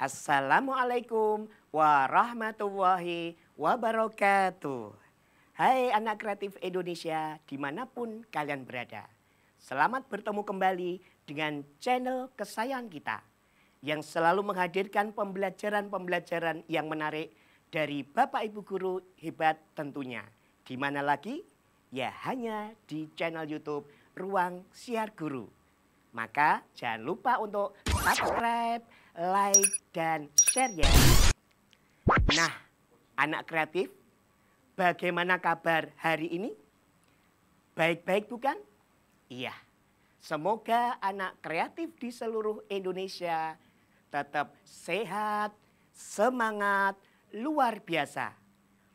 Assalamualaikum warahmatullahi wabarakatuh. Hai anak kreatif Indonesia dimanapun kalian berada. Selamat bertemu kembali dengan channel kesayangan kita yang selalu menghadirkan pembelajaran-pembelajaran yang menarik dari Bapak Ibu Guru hebat tentunya. Di mana lagi? Ya hanya di channel YouTube Ruang Siar Guru. Maka jangan lupa untuk subscribe, like, dan share ya. Nah, anak kreatif, bagaimana kabar hari ini? Baik-baik bukan? Iya. Semoga anak kreatif di seluruh Indonesia tetap sehat, semangat, luar biasa.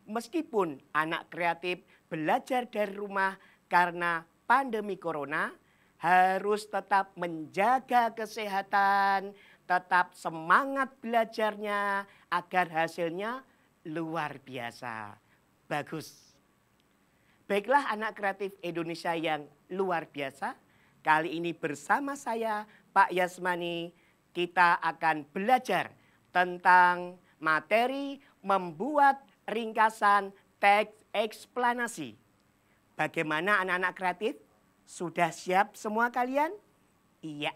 Meskipun anak kreatif belajar dari rumah karena pandemi corona, harus tetap menjaga kesehatan, tetap semangat belajarnya agar hasilnya luar biasa. Bagus. Baiklah anak kreatif Indonesia yang luar biasa. Kali ini bersama saya Pak Yasmani kita akan belajar tentang materi membuat ringkasan teks eksplanasi. Bagaimana anak-anak kreatif? Sudah siap semua kalian? Iya.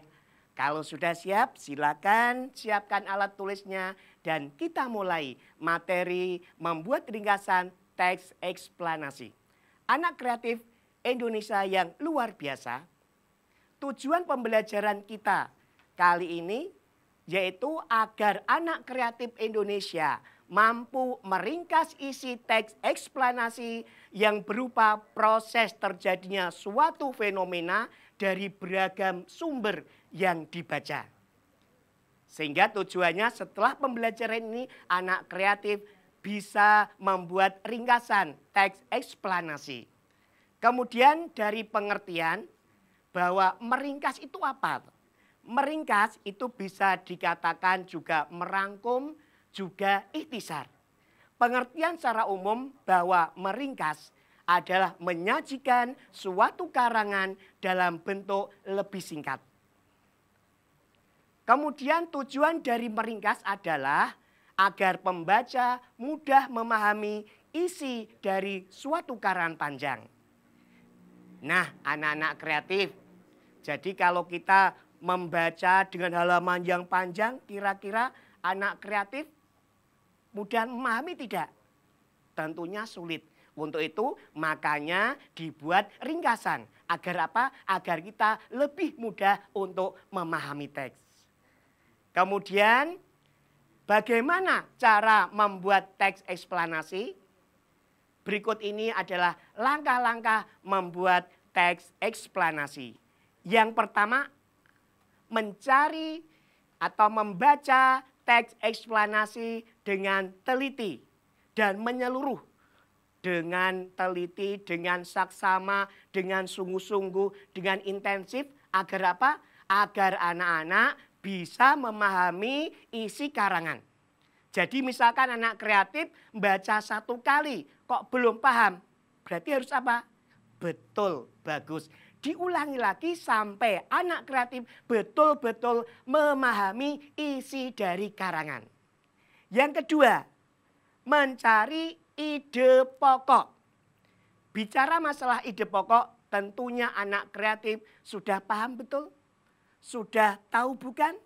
Kalau sudah siap, silakan siapkan alat tulisnya dan kita mulai materi membuat ringkasan teks eksplanasi. Anak kreatif Indonesia yang luar biasa, tujuan pembelajaran kita kali ini yaitu agar anak kreatif Indonesia mampu meringkas isi teks eksplanasi yang berupa proses terjadinya suatu fenomena dari beragam sumber yang dibaca. Sehingga tujuannya setelah pembelajaran ini anak kreatif bisa membuat ringkasan teks eksplanasi. Kemudian dari pengertian bahwa meringkas itu apa? Meringkas itu bisa dikatakan juga merangkum, juga ikhtisar. Pengertian secara umum bahwa meringkas adalah menyajikan suatu karangan dalam bentuk lebih singkat. Kemudian tujuan dari meringkas adalah agar pembaca mudah memahami isi dari suatu karangan panjang. Nah, anak-anak kreatif, jadi kalau kita membaca dengan halaman yang panjang, kira-kira anak kreatif mudah memahami tidak? Tentunya sulit. Untuk itu makanya dibuat ringkasan. Agar apa? Agar kita lebih mudah untuk memahami teks. Kemudian bagaimana cara membuat teks eksplanasi? Berikut ini adalah langkah-langkah membuat teks eksplanasi. Yang pertama, mencari atau membaca teks eksplanasi dengan teliti dan menyeluruh. Dengan teliti, dengan saksama, dengan sungguh-sungguh, dengan intensif. Agar apa? Agar anak-anak bisa memahami isi karangan. Jadi misalkan anak kreatif baca satu kali kok belum paham. Berarti harus apa? Betul, bagus. Diulangi lagi sampai anak kreatif betul-betul memahami isi dari karangan. Yang kedua, mencari ide pokok. Bicara masalah ide pokok, tentunya anak kreatif sudah paham betul? Sudah tahu bukan?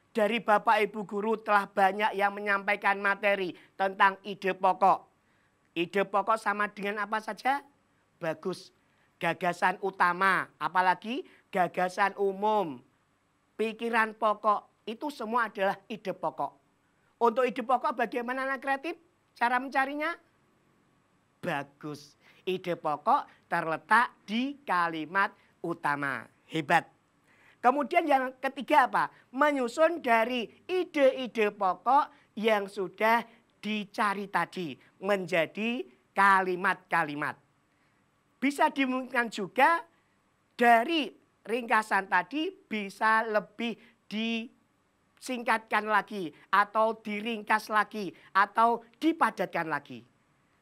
Dari Bapak Ibu Guru telah banyak yang menyampaikan materi tentang ide pokok. Ide pokok sama dengan apa saja? Bagus. Gagasan utama, apalagi gagasan umum, pikiran pokok, itu semua adalah ide pokok. Untuk ide pokok bagaimana anak kreatif? Cara mencarinya? Bagus. Ide pokok terletak di kalimat utama. Hebat. Kemudian yang ketiga apa? Menyusun dari ide-ide pokok yang sudah dicari tadi menjadi kalimat-kalimat. Bisa dimungkinkan juga dari ringkasan tadi bisa lebih disingkatkan lagi atau diringkas lagi atau dipadatkan lagi.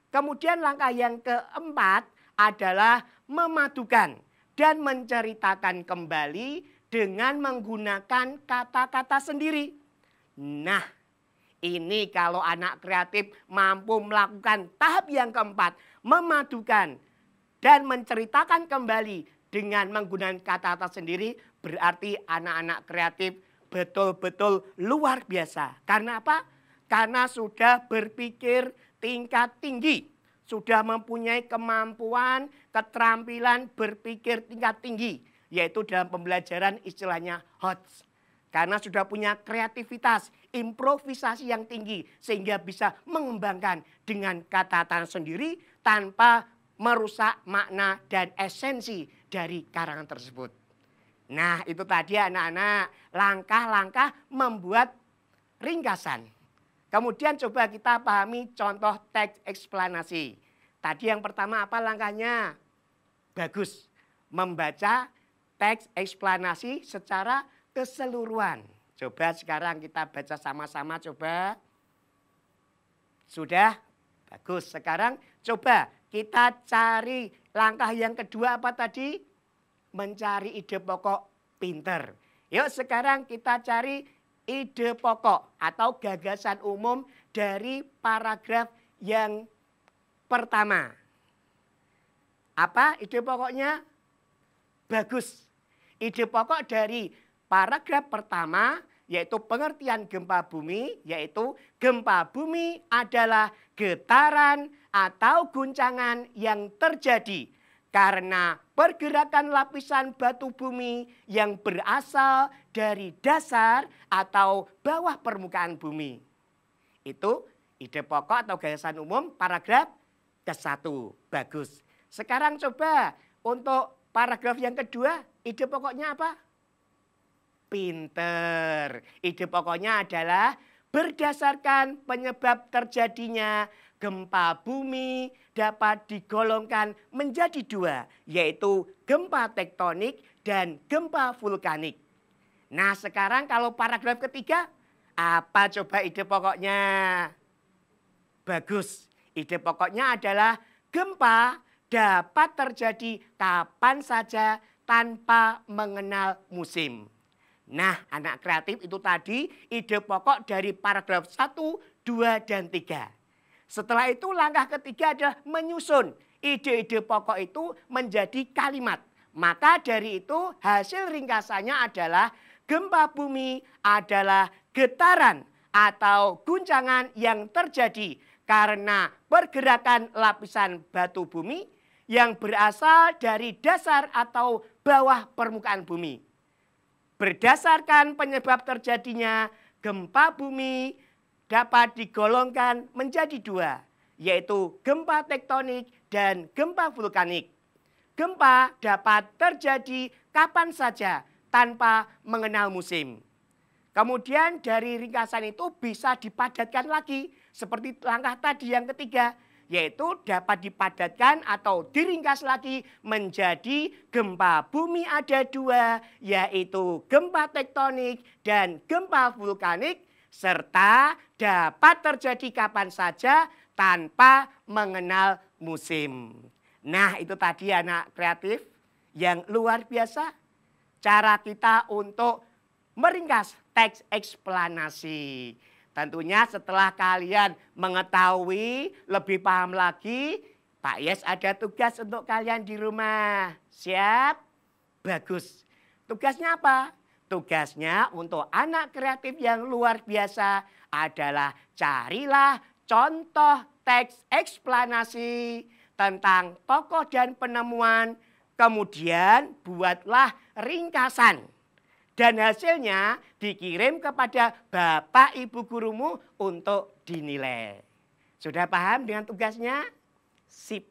Kemudian langkah yang keempat adalah memadukan dan menceritakan kembali dengan menggunakan kata-kata sendiri. Nah, ini kalau anak kreatif mampu melakukan tahap yang keempat, memadukan dan menceritakan kembali dengan menggunakan kata-kata sendiri, berarti anak-anak kreatif betul-betul luar biasa. Karena apa? Karena sudah berpikir tingkat tinggi, sudah mempunyai kemampuan, keterampilan berpikir tingkat tinggi, yaitu dalam pembelajaran istilahnya HOTS. Karena sudah punya kreativitas, improvisasi yang tinggi sehingga bisa mengembangkan dengan kata-kata sendiri tanpa merusak makna dan esensi dari karangan tersebut. Nah, itu tadi anak-anak langkah-langkah membuat ringkasan. Kemudian coba kita pahami contoh teks eksplanasi. Tadi yang pertama apa langkahnya? Bagus, membaca teks eksplanasi secara keseluruhan. Coba sekarang kita baca sama-sama coba. Sudah? Bagus. Sekarang coba kita cari langkah yang kedua apa tadi? Mencari ide pokok pinter. Yuk sekarang kita cari ide pokok atau gagasan umum dari paragraf yang pertama. Apa ide pokoknya? Bagus. Ide pokok dari paragraf pertama yaitu pengertian gempa bumi, yaitu gempa bumi adalah getaran atau guncangan yang terjadi karena pergerakan lapisan batu bumi yang berasal dari dasar atau bawah permukaan bumi. Itu ide pokok atau gagasan umum paragraf ke-1. Bagus. Sekarang coba untuk paragraf yang kedua, ide pokoknya apa? Pinter. Ide pokoknya adalah berdasarkan penyebab terjadinya gempa bumi dapat digolongkan menjadi dua, yaitu gempa tektonik dan gempa vulkanik. Nah sekarang kalau paragraf ketiga, apa coba ide pokoknya? Bagus. Ide pokoknya adalah gempa dapat terjadi kapan saja tanpa mengenal musim. Nah, anak kreatif itu tadi ide pokok dari paragraf 1, 2, dan 3. Setelah itu langkah ketiga adalah menyusun ide-ide pokok itu menjadi kalimat. Maka dari itu hasil ringkasannya adalah gempa bumi adalah getaran atau guncangan yang terjadi karena pergerakan lapisan batu bumi yang berasal dari dasar atau bawah permukaan bumi. Berdasarkan penyebab terjadinya gempa bumi dapat digolongkan menjadi dua, yaitu gempa tektonik dan gempa vulkanik. Gempa dapat terjadi kapan saja tanpa mengenal musim. Kemudian dari ringkasan itu bisa dipadatkan lagi seperti langkah tadi yang ketiga, yaitu dapat dipadatkan atau diringkas lagi menjadi gempa bumi ada dua, yaitu gempa tektonik dan gempa vulkanik, serta dapat terjadi kapan saja tanpa mengenal musim. Nah itu tadi anak kreatif yang luar biasa cara kita untuk meringkas teks eksplanasi. Tentunya setelah kalian mengetahui lebih paham lagi, Pak Yes ada tugas untuk kalian di rumah. Siap? Bagus. Tugasnya apa? Tugasnya untuk anak kreatif yang luar biasa adalah carilah contoh teks eksplanasi tentang tokoh dan penemuan. Kemudian buatlah ringkasan. Dan hasilnya dikirim kepada bapak ibu gurumu untuk dinilai. Sudah paham dengan tugasnya? Sip.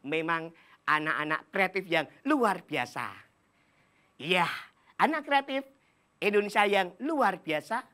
Memang anak-anak kreatif yang luar biasa. Iya, anak kreatif Indonesia yang luar biasa.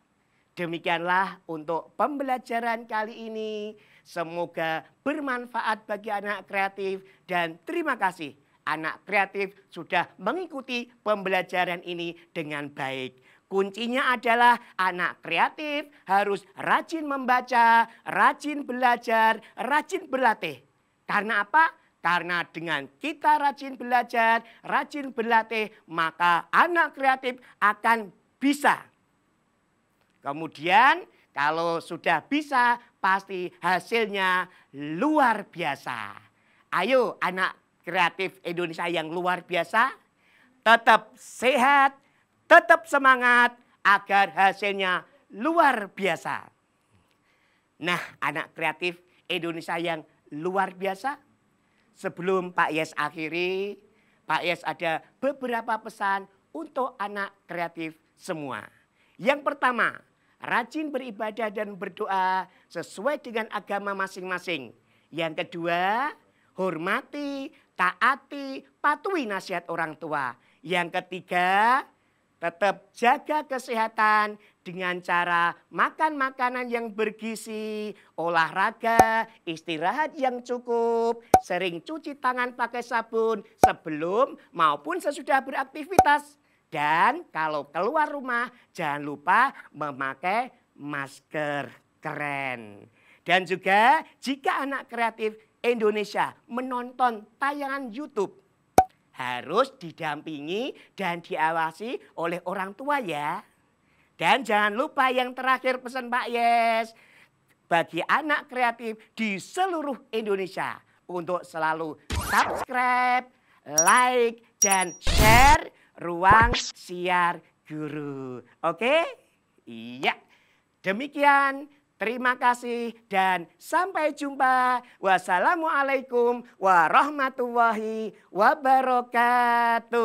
Demikianlah untuk pembelajaran kali ini. Semoga bermanfaat bagi anak kreatif dan terima kasih. Anak kreatif sudah mengikuti pembelajaran ini dengan baik. Kuncinya adalah anak kreatif harus rajin membaca, rajin belajar, rajin berlatih. Karena apa? Karena dengan kita rajin belajar, rajin berlatih, maka anak kreatif akan bisa Kemudian kalau sudah bisa pasti hasilnya luar biasa. Ayo anak kreatif Indonesia yang luar biasa, tetap sehat, tetap semangat agar hasilnya luar biasa. Nah, anak kreatif Indonesia yang luar biasa, sebelum Pak Yes akhiri, Pak Yes ada beberapa pesan untuk anak kreatif semua. Yang pertama, rajin beribadah dan berdoa sesuai dengan agama masing-masing. Yang kedua, hormati, taati, patuhi nasihat orang tua. Yang ketiga, tetap jaga kesehatan dengan cara makan makanan yang bergizi, olahraga, istirahat yang cukup, sering cuci tangan pakai sabun sebelum maupun sesudah beraktivitas. Dan kalau keluar rumah jangan lupa memakai masker keren. Dan juga jika anak kreatif Indonesia menonton tayangan YouTube, harus didampingi dan diawasi oleh orang tua ya. Dan jangan lupa yang terakhir pesan Pak Yes, bagi anak kreatif di seluruh Indonesia untuk selalu subscribe, like, dan share Ruang Siar Guru. Oke? Iya. Demikian. Terima kasih dan sampai jumpa. Wassalamualaikum warahmatullahi wabarakatuh.